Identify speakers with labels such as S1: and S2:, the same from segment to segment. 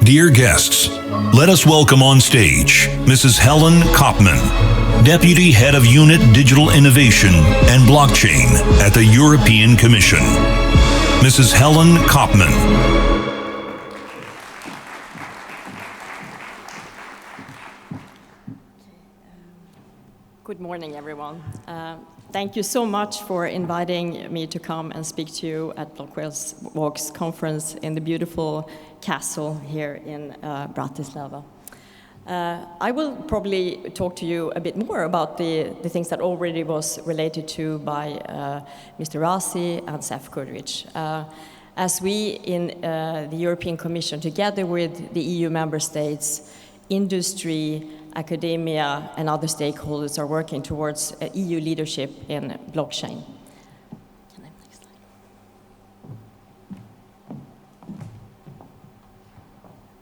S1: Dear guests, let us welcome on stage Mrs. Helen Köpman, Deputy Head of Unit Digital Innovation and Blockchain at the European Commission. Mrs. Helen Köpman.
S2: Good morning, everyone. Thank you so much for inviting me to come and speak to you at BLOCKWALKS conference in the beautiful castle here in Bratislava. I will probably talk to you a bit more about the things that already was related to by Mr. Rasi and Sef Kudrich. As we in the European Commission, together with the EU member states, industry, academia, and other stakeholders are working towards EU leadership in blockchain. Can I have next slide?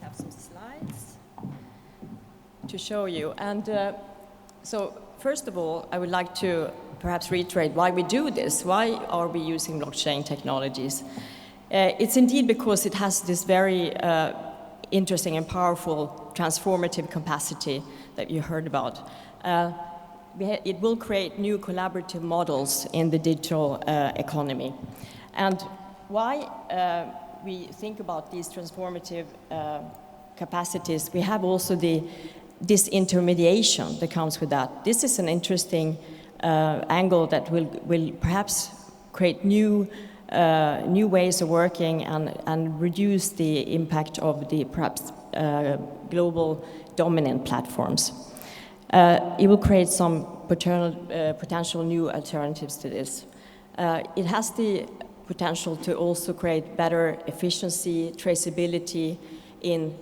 S2: I have some slides to show you. And so first of all, I would like to perhaps reiterate why we do this. Why are we using blockchain technologies? It's indeed because it has this very interesting and powerful transformative capacity that you heard about. It will create new collaborative models in the digital economy. And why we think about these transformative capacities, we have also this intermediation that comes with that. This is an interesting angle that will perhaps create new ways of working and reduce the impact of the perhaps global dominant platforms. It will create some potential new alternatives to this. It has the potential to also create better efficiency, traceability in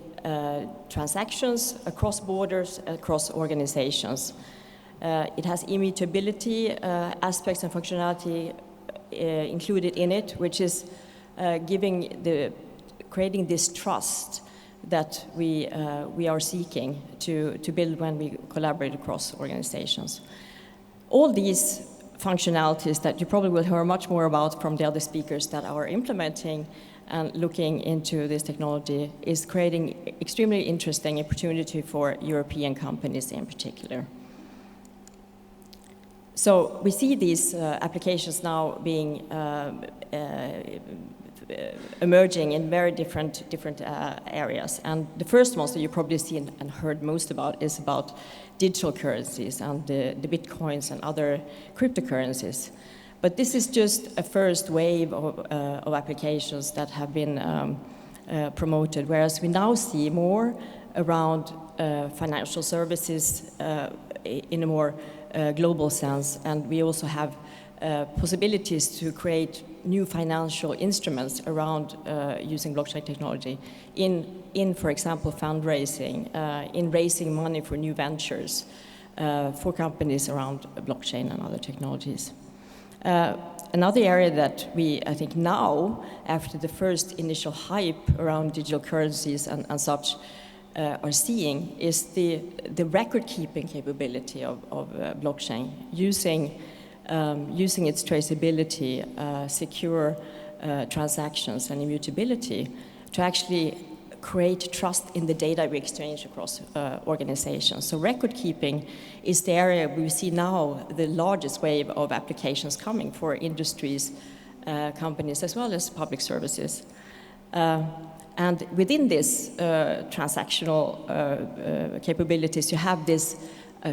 S2: transactions across borders, across organizations. It has immutability aspects and functionality included in it, which is creating this trust that we are seeking to build when we collaborate across organizations. All these functionalities that you probably will hear much more about from the other speakers that are implementing and looking into this technology is creating extremely interesting opportunity for European companies in particular. So we see these applications now being emerging in very different areas. And the first ones that you probably seen and heard most about is about digital currencies and the bitcoins and other cryptocurrencies. But this is just a first wave of applications that have been promoted, whereas we now see more around financial services in a more global sense, and we also have possibilities to create new financial instruments around using blockchain technology in, for example, fundraising, in raising money for new ventures for companies around blockchain and other technologies. Another area that I think now, after the first initial hype around digital currencies and such, are seeing is the record-keeping capability of blockchain, using its traceability, secure transactions and immutability to actually create trust in the data we exchange across organizations. So record keeping is the area we see now the largest wave of applications coming for industries, companies, as well as public services. And within this transactional capabilities, you have this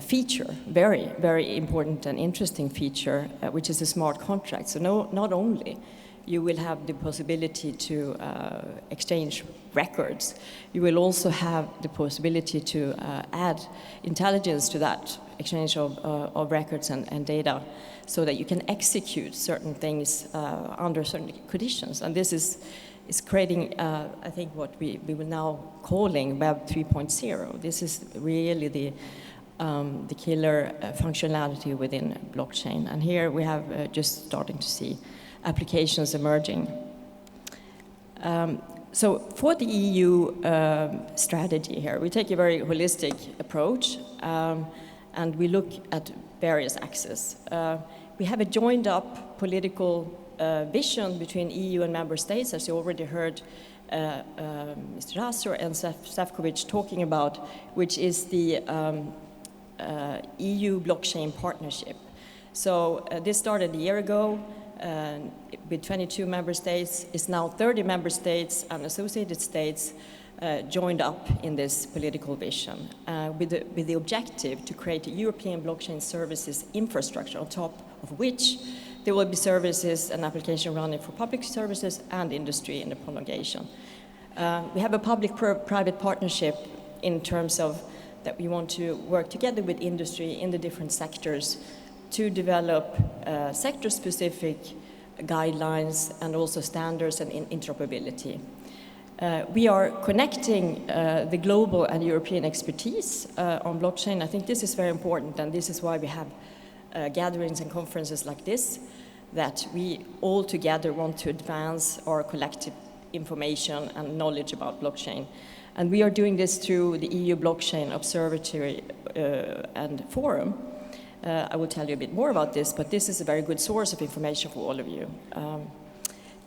S2: feature, very, very important and interesting feature, which is a smart contract. So not only you will have the possibility to exchange records, you will also have the possibility to add intelligence to that exchange of records and data so that you can execute certain things under certain conditions. And this is creating, I think, what we will now calling Web 3.0. This is really the killer functionality within blockchain. And here we have just starting to see applications emerging. So for the EU strategy here, we take a very holistic approach and we look at various axes. We have a joined up political vision between EU and member states, as you already heard Mr. Rasser and Sefcovic talking about, which is the EU blockchain partnership. So this started a year ago with 22 member states. It's now 30 member states and associated states joined up in this political vision with the objective to create a European blockchain services infrastructure, on top of which there will be services and application running for public services and industry in the prolongation. We have a public-private partnership in terms of that we want to work together with industry in the different sectors to develop sector-specific guidelines and also standards and interoperability. We are connecting the global and European expertise on blockchain. I think this is very important, and this is why we have gatherings and conferences like this, that we all together want to advance our collective information and knowledge about blockchain. And we are doing this through the EU Blockchain Observatory and Forum. I will tell you a bit more about this, but this is a very good source of information for all of you.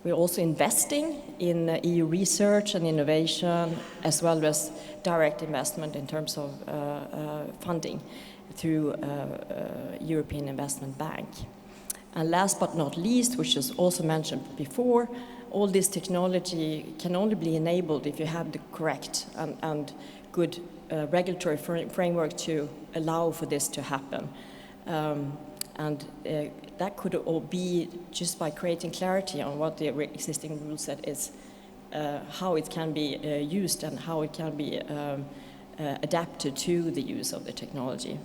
S2: We're also investing in EU research and innovation, as well as direct investment in terms of funding through European Investment Bank. And last but not least, which was also mentioned before, all this technology can only be enabled if you have the correct and good regulatory framework to allow for this to happen. That could all be just by creating clarity on what the existing rule set is, how it can be used and how it can be adapted to the use of the technology.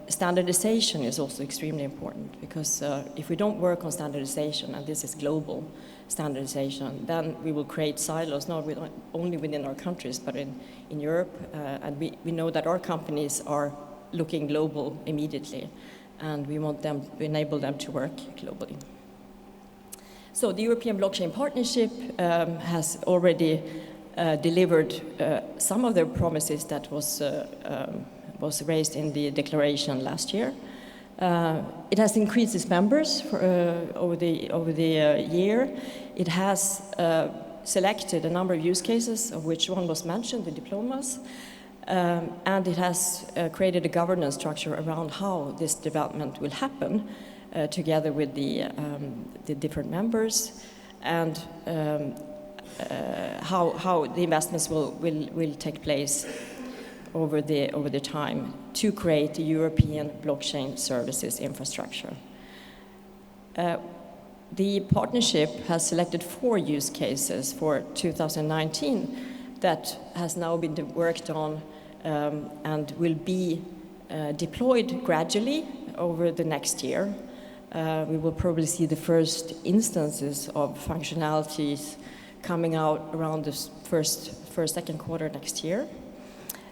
S2: Standardization is also extremely important, because if we don't work on standardization, and this is global standardization, then we will create silos, not only within our countries, but in Europe. And we know that our companies are looking global immediately, and we want them to enable them to work globally. So the European Blockchain Partnership has already delivered some of the promises that was raised in the declaration last year. It has increased its members over the year. It has selected a number of use cases, of which one was mentioned, the diplomas. And it has created a governance structure around how this development will happen together with the different members, and how the investments will take place over the time to create a European blockchain services infrastructure. The partnership has selected 4 use cases for 2019 that has now been worked on and will be deployed gradually over the next year. We will probably see the first instances of functionalities coming out around the second quarter next year.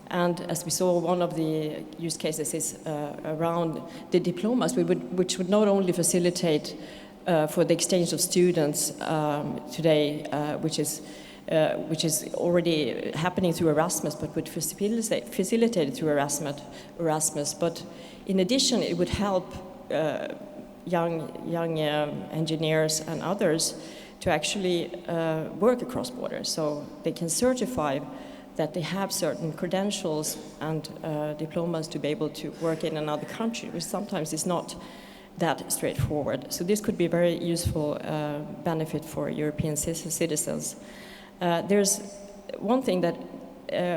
S2: And as we saw, one of the use cases is around the diplomas, which would not only facilitate for the exchange of students today, which is already happening through Erasmus, but would facilitate through Erasmus. But in addition, it would help young engineers and others to actually work across borders, so they can certify that they have certain credentials and diplomas to be able to work in another country, which sometimes is not that straightforward. So this could be a very useful benefit for European citizens. There's one thing that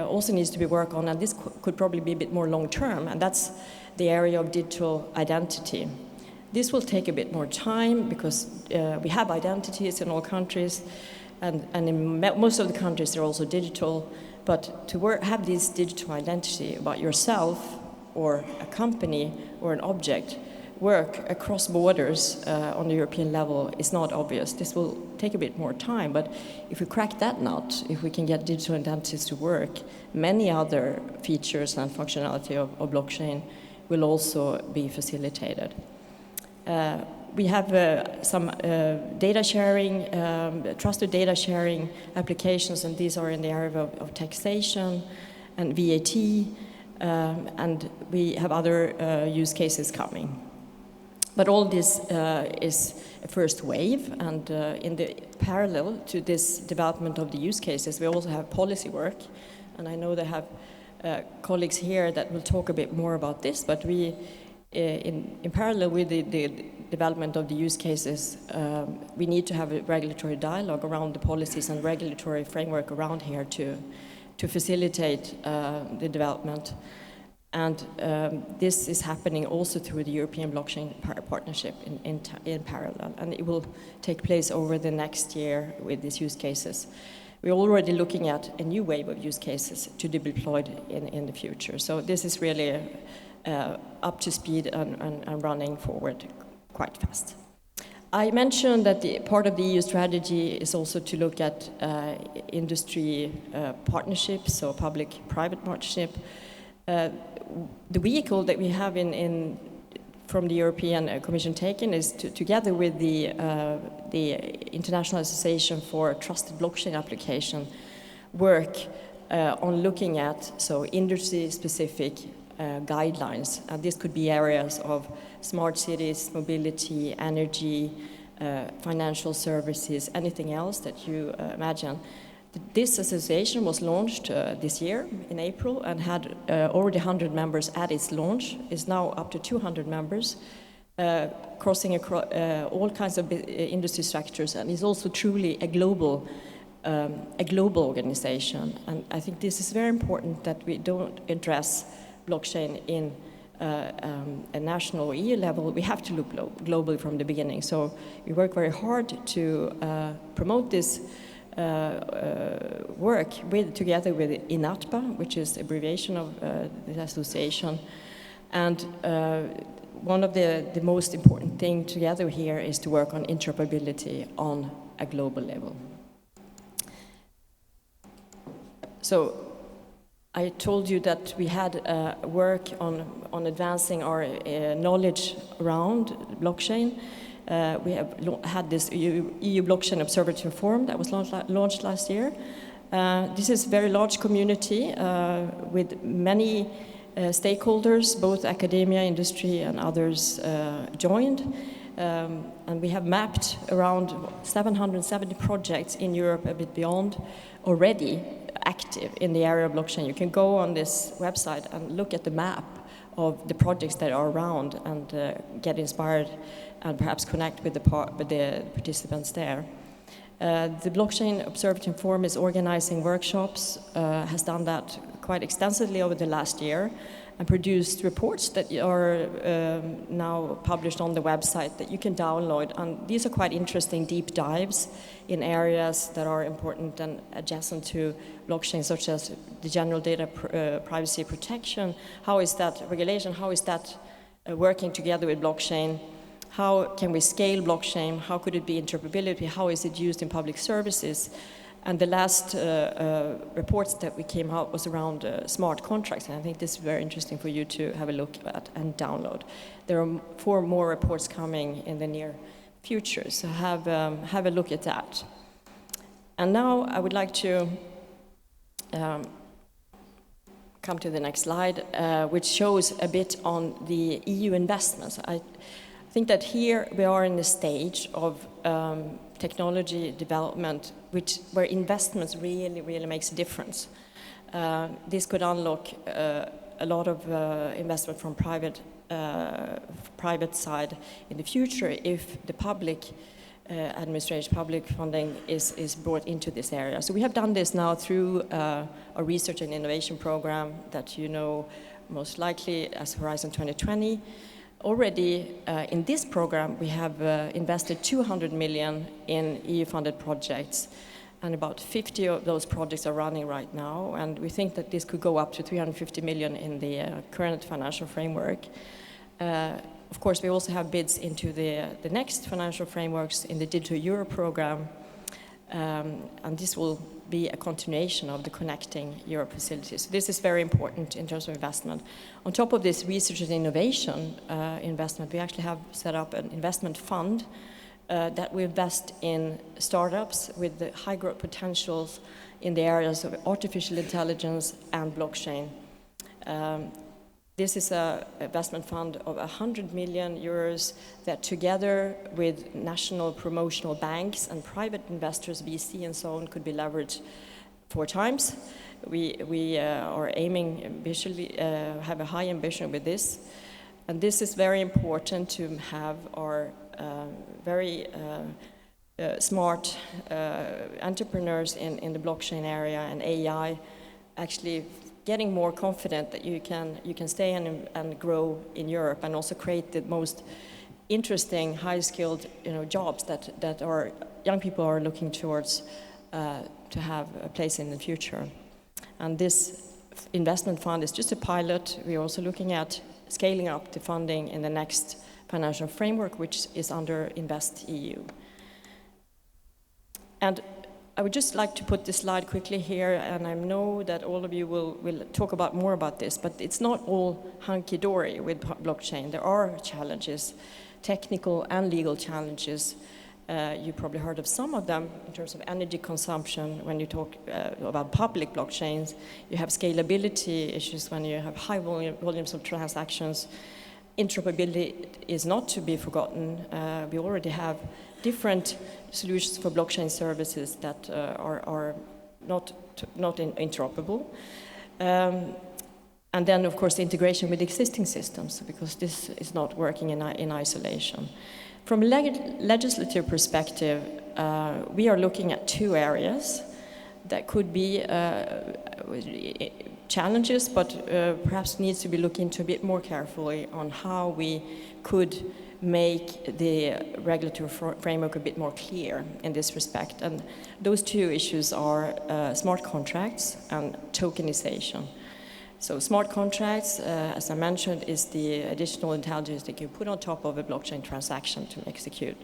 S2: also needs to be worked on, and this could probably be a bit more long-term, and that's the area of digital identity. This will take a bit more time, because we have identities in all countries, and in most of the countries they're also digital. But to have this digital identity about yourself or a company or an object work across borders on the European level is not obvious. This will take a bit more time, but if we crack that nut, if we can get digital identities to work, many other features and functionality of blockchain will also be facilitated. We have some data sharing, trusted data sharing applications, and these are in the area of taxation and VAT, and we have other use cases coming. But all this is a first wave, and in the parallel to this development of the use cases, we also have policy work, and I know they have colleagues here that will talk a bit more about this, but we, in parallel with the development of the use cases, we need to have a regulatory dialogue around the policies and regulatory framework around here to facilitate the development. And this is happening also through the European Blockchain Partnership in parallel, and it will take place over the next year with these use cases. We're already looking at a new wave of use cases to be deployed in the future. So this is really up to speed and running forward quite fast. I mentioned that the part of the EU strategy is also to look at industry partnerships, so public-private partnership. The vehicle that we have from the European Commission taken is together with the International Association for Trusted Blockchain Application, work on looking at industry-specific guidelines. And this could be areas of smart cities, mobility, energy, financial services, anything else that you imagine. This association was launched this year in April and had already 100 members at its launch. Is now up to 200 members, crossing across all kinds of industry structures, and is also truly a global organization. And I think this is very important that we don't address blockchain in a national or EU level. We have to look globally from the beginning. So we work very hard to promote this work together with INATBA, which is the abbreviation of the association. And one of the most important things together here is to work on interoperability on a global level. So I told you that we had work on advancing our knowledge around blockchain. We have had this EU Blockchain Observatory Forum that was launched last year. This is a very large community with many stakeholders, both academia, industry, and others joined. And we have mapped around 770 projects in Europe, a bit beyond, already active in the area of blockchain. You can go on this website and look at the map of the projects that are around and get inspired and perhaps connect with the participants there. The Blockchain Observatory Forum is organizing workshops, has done that quite extensively over the last year, and produced reports that are now published on the website that you can download. And these are quite interesting deep dives in areas that are important and adjacent to blockchain, such as the general data privacy protection. How is that regulation? How is that working together with blockchain? How can we scale blockchain? How could it be interoperability? How is it used in public services? And the last reports that we came out was around smart contracts, and I think this is very interesting for you to have a look at and download. There are 4 more reports coming in the near future, so have a look at that. And now I would like to come to the next slide, which shows a bit on the EU investments. I think that here we are in the stage of technology development, where investments really makes a difference. This could unlock a lot of investment from private side in the future if the public administration, public funding is brought into this area. So we have done this now through a research and innovation program that you know most likely as Horizon 2020. Already in this program we have invested 200 million in EU-funded projects, and about 50 of those projects are running right now, and we think that this could go up to 350 million in the current financial framework. Of course, we also have bids into the next financial frameworks in the Digital Euro program, and this will be a continuation of the Connecting Europe facilities. So this is very important in terms of investment. On top of this research and innovation investment, we actually have set up an investment fund that we invest in startups with the high growth potentials in the areas of artificial intelligence and blockchain. This is a investment fund of 100 million euros that together with national promotional banks and private investors, VC and so on, could be leveraged 4 times. We are aiming ambitiously, have a high ambition with this. And this is very important to have our very smart entrepreneurs in the blockchain area and AI actually getting more confident that you can stay and grow in Europe and also create the most interesting, high-skilled jobs that our young people are looking towards to have a place in the future. And this investment fund is just a pilot. We're also looking at scaling up the funding in the next financial framework, which is under InvestEU. And I would just like to put this slide quickly here, and I know that all of you will talk more about this, but it's not all hunky-dory with blockchain. There are challenges, technical and legal challenges. You probably heard of some of them in terms of energy consumption when you talk about public blockchains. You have scalability issues when you have high volumes of transactions. Interoperability is not to be forgotten. We already have different solutions for blockchain services that are not interoperable. And then, of course, the integration with existing systems, because this is not working in isolation. From a legislative perspective, we are looking at 2 areas that could be challenges, but perhaps needs to be looked into a bit more carefully on how we could make the regulatory framework a bit more clear in this respect. And those 2 issues are smart contracts and tokenization. So smart contracts, as I mentioned, is the additional intelligence that you put on top of a blockchain transaction to execute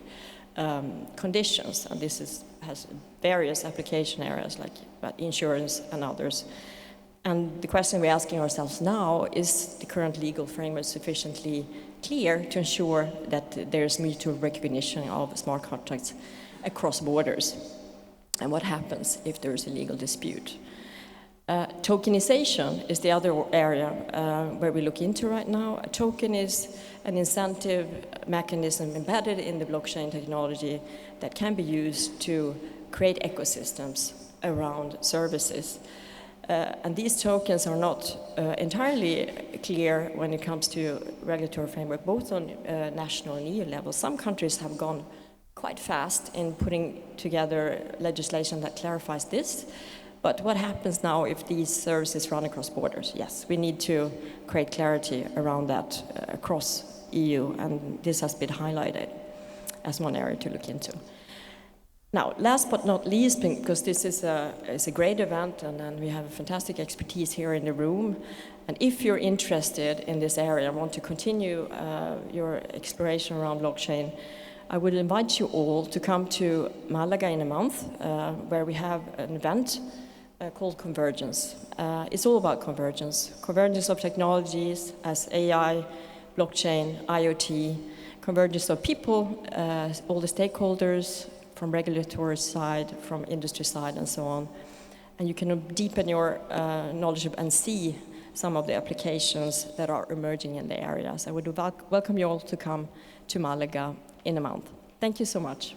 S2: conditions. And this has various application areas like insurance and others. And the question we're asking ourselves now, is the current legal framework sufficiently clear to ensure that there's mutual recognition of smart contracts across borders? And what happens if there's a legal dispute? Tokenization is the other area where we look into right now. A token is an incentive mechanism embedded in the blockchain technology that can be used to create ecosystems around services. And these tokens are not entirely clear when it comes to regulatory framework, both on national and EU level. Some countries have gone quite fast in putting together legislation that clarifies this. But what happens now if these services run across borders? Yes, we need to create clarity around that across EU, and this has been highlighted as one area to look into. Now, last but not least, because this is a great event and we have fantastic expertise here in the room, and if you're interested in this area and want to continue your exploration around blockchain, I would invite you all to come to Malaga in a month, where we have an event called Convergence. It's all about convergence of technologies as AI, blockchain, IoT, convergence of people, all the stakeholders from regulatory side, from industry side, and so on. And you can deepen your knowledge and see some of the applications that are emerging in the areas. I would welcome you all to come to Malaga in a month. Thank you so much.